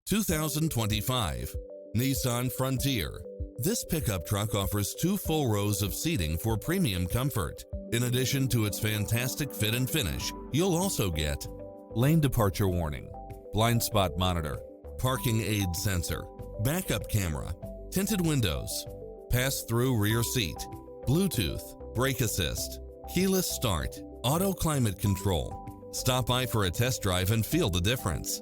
2025 Nissan Frontier. This pickup truck offers 2 full rows of seating for premium comfort. In addition to its fantastic fit and finish, you'll also get lane departure warning, blind spot monitor, parking aid sensor, backup camera, tinted windows, pass-through rear seat, Bluetooth, brake assist, keyless start, auto climate control. Stop by for a test drive and feel the difference.